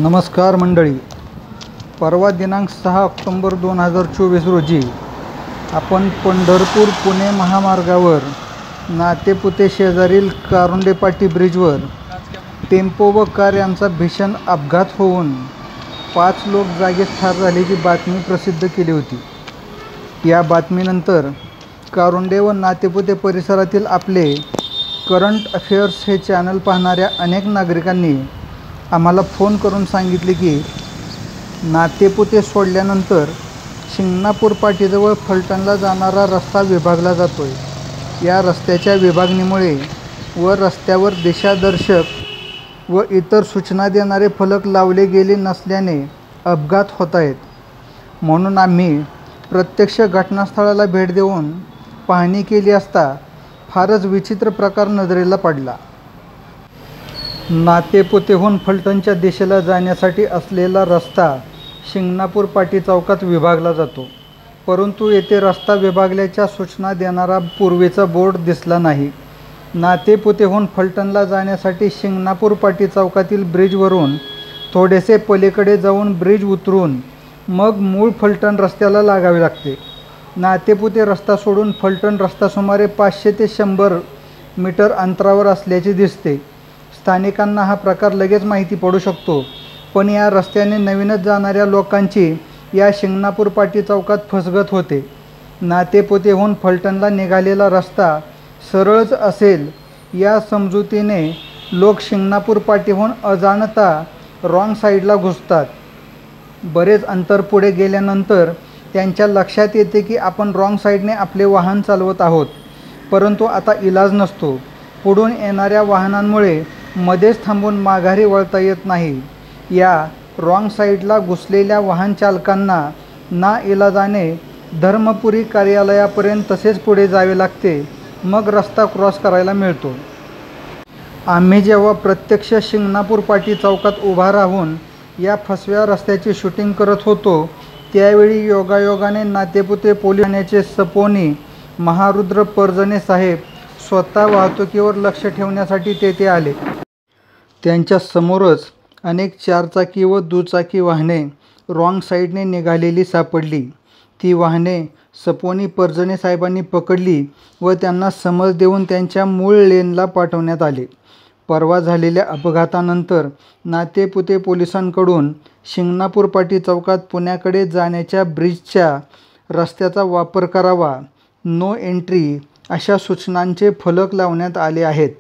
नमस्कार मंडळी, परवा दिनांक 6 ऑक्टोबर 2024 रोजी आपण पंढरपूर पुणे महामार्गावर नातेपुते शेजारील कारुंडेपाटी ब्रिजवर टेम्पो व कार यांचा भीषण अपघात होऊन 5 लोक जागीच ठार झाल्याची बातमी प्रसिद्ध केली होती। या बातमीनंतर कारुंडे व नातेपुते परिसरातील आपले करंट अफेअर्स हे चॅनल पाहणाऱ्या अनेक नागरिकांनी आम्हाला फोन करून सांगितले की नातेपुते सोडल्यानंतर शिंगणापूर पाटीजवळ फलटणला जाणारा रस्ता विभागला जातोय। या रस्त्याच्या विभागणीमुळे व रस्त्यावर दिशादर्शक व इतर सूचना देणारे फलक लावले गेले नसल्याने अपघात होत आहेत। म्हणून आम्ही प्रत्यक्ष घटनास्थळाला भेट देऊन पाहणी केली असता फारच विचित्र प्रकार नजरेला पडला। नातेपुतेहून फलटणच्या दिशेला जाण्यासाठी असलेला रस्ता शिंगणापूर पाटी चौकात विभागला जातो, परंतु येथे रस्ता विभागल्याच्या सूचना देणारा पूर्वीचा बोर्ड दिसला नाही। नातेपुतेहून फलटणला जाण्यासाठी शिंगणापूर पाटी चौकातील ब्रिजवरून थोडेसे पलीकडे जाऊन ब्रिज उतरून मग मूळ फलटण रस्त्याला लागावे लागते। नातेपुते रस्ता सोडून फलटण रस्ता सुमारे 500 ते 100 मीटर अंतरावर असल्याचे दिसते। स्थानिकांना हा प्रकार लगेच माहिती पडू शकतो, पण या रस्त्याने नवीनच जाणाऱ्या लोकांची या शिंगणापूर पाटी चौकात फसगत होते। नातेपुतेहून फलटणला निघालेला रस्ता सरळच असेल या समजुतीने लोक शिंगणापूर पाटीहून अजाणता रॉंग साईडला घुसतात। बरेच अंतर पुढे गेल्यानंतर त्यांच्या लक्षात येते की आपण रॉंग साईडने आपले वाहन चालवत आहोत, परंतु आता इलाज नसतो। पुढून येणाऱ्या वाहनांमुळे मध्येच थांबून माघारी वळता येत नाही। या रॉंग साईडला घुसलेल्या वाहन चालकांना नाइलाजाने धर्मपुरी कार्यालयापर्यंत तसेच पुढे जावे लागते, मग रस्ता क्रॉस करायला मिळतो। आम्ही जेव्हा प्रत्यक्ष शिंगणापूर पाटी चौकात उभा राहून या फसव्या रस्त्याची शूटिंग करत होतो, त्यावेळी योगायोगाने नातेपुते पोलीस ठाण्याचे सपोनी महारुद्र परजणे साहेब स्वतः वाहतुकीवर लक्ष ठेवण्यासाठी तेथे आले। त्यांच्या समोरच अनेक चारचाकी व दुचाकी वाहने रॉंग साईडने निघालेली सापडली। ती वाहने सपोनी परजणे साहेबांनी पकडली व त्यांना समज देऊन त्यांच्या मूळ लेनला पाठवण्यात आले। परवा झालेल्या अपघातानंतर नातेपुते पोलिसांकडून शिंगणापूर पाटी चौकात पुण्याकडे जाण्याच्या ब्रिजच्या रस्त्याचा वापर करावा, नो एंट्री अशा सूचनांचे फलक लावण्यात आले आहेत।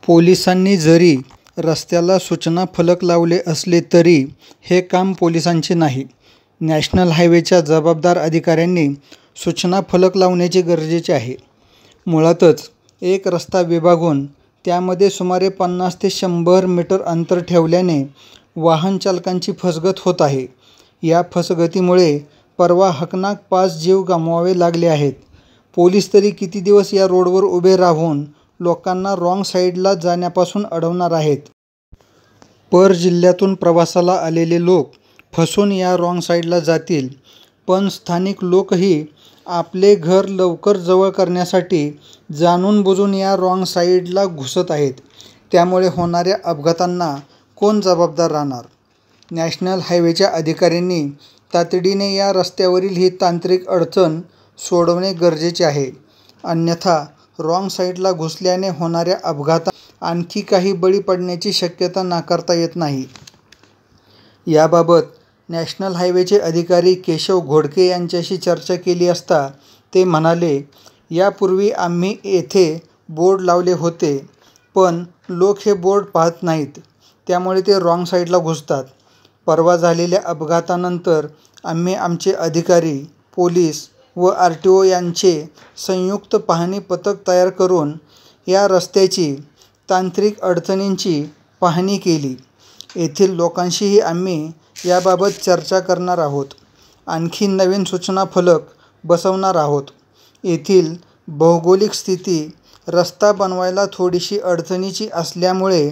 पोलिसांनी जरी रस्त्याला सूचना फलक लावले असले तरी हे काम पोलिसांचे नाही। नॅशनल हायवेच्या जबाबदार अधिकाऱ्यांनी सूचना फलक लावण्याचे गरजेचे आहे। मुळातच एक रस्ता विभागून त्यामध्ये सुमारे 50 ते 100 मीटर अंतर ठेवल्याने वाहन चालकांची फसगत होत आहे। या फसगतीमुळे परवा हकनाक 5 जीव गमवावे लागले आहेत। पोलीस तरी किती दिवस या रोडवर उभे राहून लोकांना रॉंग साईडला जाण्यापासून अडवणार आहेत। पर जिल्ह्यातून प्रवासाला आलेले लोक फसून या रॉंग साईडला जातील, पण स्थानिक लोकही आपले घर लवकर जवळ करण्यासाठी जाणून बुजून या रॉंग साईडला घुसत आहेत। त्यामुळे होणाऱ्या अपघातांना कोण जबाबदार राहणार? नॅशनल हायवेच्या अधिकाऱ्यांनी तातडीने या रस्त्यावरील ही तांत्रिक अडचण सोडवणे गरजेचे आहे, अन्यथा रॉंग साईडला घुसल्याने होणाऱ्या अपघातात आणखी काही बळी पडण्याची शक्यता नाकारता येत नाही। याबाबत नॅशनल हायवेचे अधिकारी केशव घोडके यांच्याशी चर्चा केली असता ते म्हणाले, यापूर्वी आम्ही येथे बोर्ड लावले होते, पण लोक हे बोर्ड पाहत नाहीत, त्यामुळे ते रॉंग साईडला घुसतात। परवा झालेल्या अपघातानंतर आम्ही आमचे अधिकारी, पोलीस व RTO यांचे संयुक्त पाहणी पथक तयार करून या रस्त्याची तांत्रिक अडचणींची पाहणी केली। येथील लोकांशीही आम्ही याबाबत चर्चा करणार आहोत। आणखी नवीन सूचना फलक बसवणार आहोत। येथील भौगोलिक स्थिती रस्ता बनवायला थोडीशी अडचणीची असल्यामुळे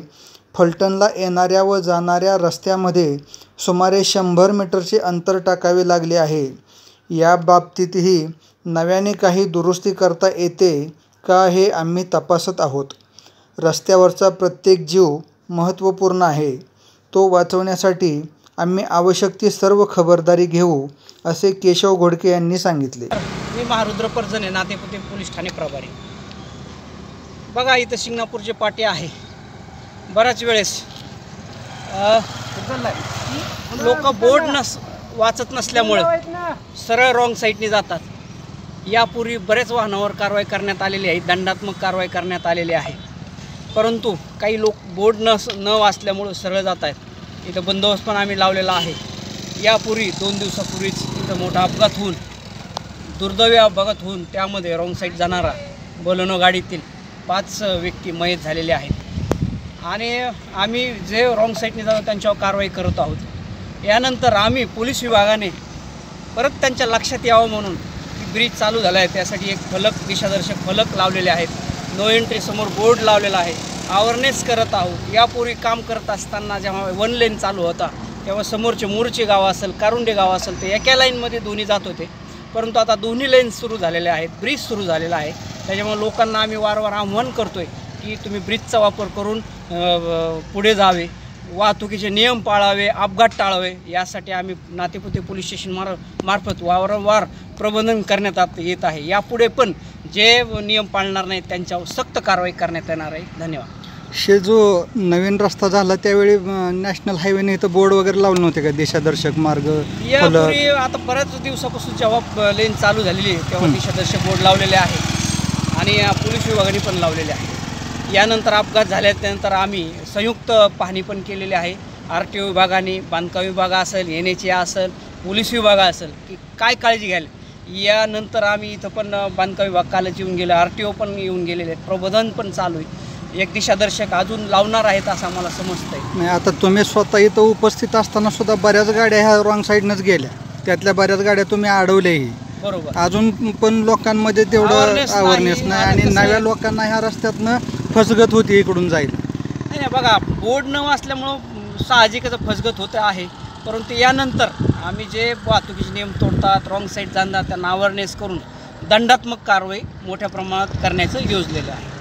फलटणला येणाऱ्या व जाणाऱ्या रस्त्यामध्ये सुमारे 100 मीटरचे अंतर टाकावे लागले आहे। या बाबतीतही नव्याने काही दुरुस्ती करता येते का हे आम्ही तपासत आहोत। रस्त्यावरचा प्रत्येक जीव महत्त्वपूर्ण आहे, तो वाचवण्यासाठी आम्ही आवश्यक ती सर्व खबरदारी घेऊ, असे केशव घोडके यांनी सांगितले. मी महारुद्र परजणे, नातेपुते पोलीस ठाणे प्रभारी. बघा, इथं शिंगणापूरचे पाटे आहे. बऱ्याच वेळेस लोक बोर्ड वाचत नसल्यामुळे सरळ रॉंग साईडने जातात. यापूर्वी बरेच वाहनावर कारवाई करण्यात आलेली आहे, दंडात्मक कारवाई करण्यात आलेली आहे. परंतु काही लोक बोर्ड न वाचल्यामुळे सरळ जात आहेत. इथं बंदोबस्त पण आम्ही लावलेला आहे. यापूर्वी 2 दिवसापूर्वीच इथं मोठा अपघात होऊन, दुर्दैवी अपघात होऊन त्यामध्ये रॉंग साईड जाणारा बोलेनो गाडीतील 5 व्यक्ती मयत झालेले आहेत. आणि आम्ही जे रॉंग साईडने जातो त्यांच्यावर कारवाई करत आहोत. यानंतर आम्ही पोलीस विभागाने परत त्यांच्या लक्षात यावं म्हणून ब्रिज चालू झाला आहे, त्यासाठी एक दिशादर्शक फलक लावलेले आहेत. नो एंट्री समोर बोर्ड लावलेला आहे. अवेअरनेस करत आहोत. यापूर्वी काम करत असताना जेव्हा 1 लेन चालू होता तेव्हा समोरचे मोरचे गाव असेल, कारुंडे गाव असेल, ते एका लाईनमध्ये दोन्ही जात होते. परंतु आता दोन्ही लेन सुरू झालेले आहेत, ब्रिज सुरू झालेला आहे. त्याच्यामुळे लोकांना आम्ही वारंवार आव्हान करतो आहे की तुम्ही ब्रिजचा वापर करून पुढे जावे, वाहतुकीचे नियम पाळावे, अपघात टाळावे. यासाठी आम्ही नातेपुते पोलीस स्टेशन मार्फत वारंवार प्रबंधन करण्यात येत आहे. यापुढे पण जे नियम पाळणार नाहीत त्यांच्यावर सक्त कारवाई करण्यात येणार आहे. धन्यवाद. जो नवीन रस्ता झाला त्यावेळी नॅशनल हायवेने इथं बोर्ड वगैरे लावले नव्हते का, दिशादर्शक मार्ग? यापूर्वी आता बऱ्याच दिवसापासून जेव्हा लेन चालू झालेली आहे तेव्हा दिशादर्शक बोर्ड लावलेले आहे आणि पोलीस विभागाने पण लावलेले आहे. यानंतर अपघात झाल्यानंतर आम्ही संयुक्त पाहणी पण केलेली आहे. RTO विभागाने, बांधकाम विभाग असेल, NHA असेल, पोलीस विभाग असेल की काय काळजी घ्याल. यानंतर आम्ही इथं पण बांधकाम विभाग कालच येऊन गेले, RTO पण येऊन गेलेले आहेत. प्रबोधन पण चालू आहे. एक दिशादर्शक अजून लावणार आहेत असं आम्हाला समजतंय. नाही, आता तुम्ही स्वतः इथं उपस्थित असताना सुद्धा बऱ्याच गाड्या ह्या रॉंग साईडनंच गेल्या, त्यातल्या बऱ्याच गाड्या तुम्ही अडवल्याही. बरोबर. अजून पण लोकांमध्ये तेवढं अवेअरनेस नाही आणि नव्या लोकांना ह्या रस्त्यातनं फसगत होती इकडून जाईल. नाही बघा, बोर्ड न वाचल्यामुळं साहजिकच फसगत होतं आहे. परंतु यानंतर आम्ही जे वाहतुकीचे नियम तोडतात, रॉंग साईड जाणार त्यांना अवेअरनेस करून दंडात्मक कारवाई मोठ्या प्रमाणात करण्याचं योजलेलं आहे.